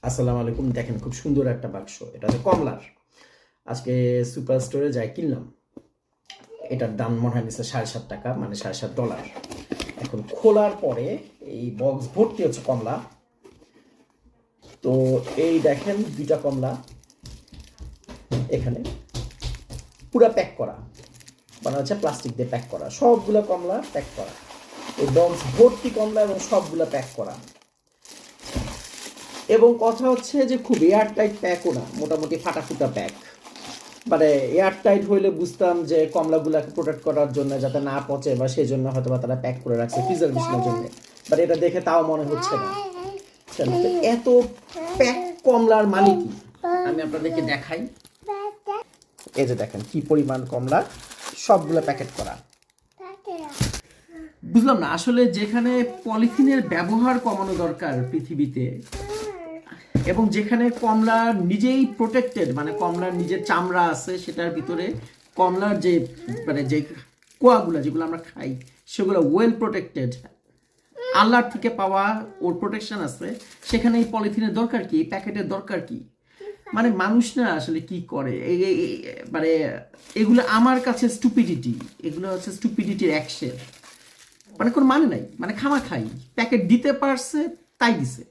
আসসালামু আলাইকুম। দেখেন খুব সুন্দর একটা বাক্স, এটা হচ্ছে কমলার। আজকে সুপার স্টোরে যাই কিনলাম। এটার দাম মনে হয় নিচ্ছে $7.5, মানে $7.5। এখন খোলার পরে এই বক্স ভর্তি হচ্ছে কমলা। তো এই দেখেন দুইটা কমলা এখানে পুরা প্যাক করা, মানে হচ্ছে প্লাস্টিক দিয়ে প্যাক করা, সবগুলা কমলা প্যাক করা। এই বক্স ভর্তি কমলা এবং সবগুলা প্যাক করা। এবং কথা হচ্ছে যে খুব এয়ার টাইট প্যাকও না, মোটামুটি ফাটাফুটা প্যাক। মানে এয়ার টাইট হইলে বুঝতাম যে কমলাগুলাকে প্রোটেক্ট করার জন্য যাতে না পচে, বা সেই জন্য হয়তো বা তারা প্যাক করে রাখছে প্রিজার্ভেশনের জন্য। বাট এটা দেখে তাও মনে হচ্ছে না। তো এত প্যাক কমলার মানে কি আমি আপনাদেরকে দেখাই। এই যে দেখেন কি পরিমাণ কমলা, সবগুলো প্যাকেট করা। বুঝলাম না আসলে, যেখানে পলিথিনের ব্যবহার কমানো দরকার পৃথিবীতে, এবং যেখানে কমলা নিজেই প্রোটেক্টেড, মানে কমলার নিজের চামড়া আছে, সেটার ভিতরে কমলার যে মানে যে কোয়াগুলো যেগুলো আমরা খাই সেগুলো ওয়েল প্রোটেক্টেড, আল্লাহর থেকে পাওয়া ওর প্রোটেকশন আছে, সেখানে এই পলিথিনের দরকার কি, প্যাকেটের দরকার কি? মানে মানুষ না আসলে কি করে, মানে এগুলো আমার কাছে স্টুপিডিটি, এগুলো হচ্ছে স্টুপিডিটির অ্যাকশন। মানে কোনো মানে নাই, মানে খামা খাই প্যাকেট দিতে পারছে তাই দিছে।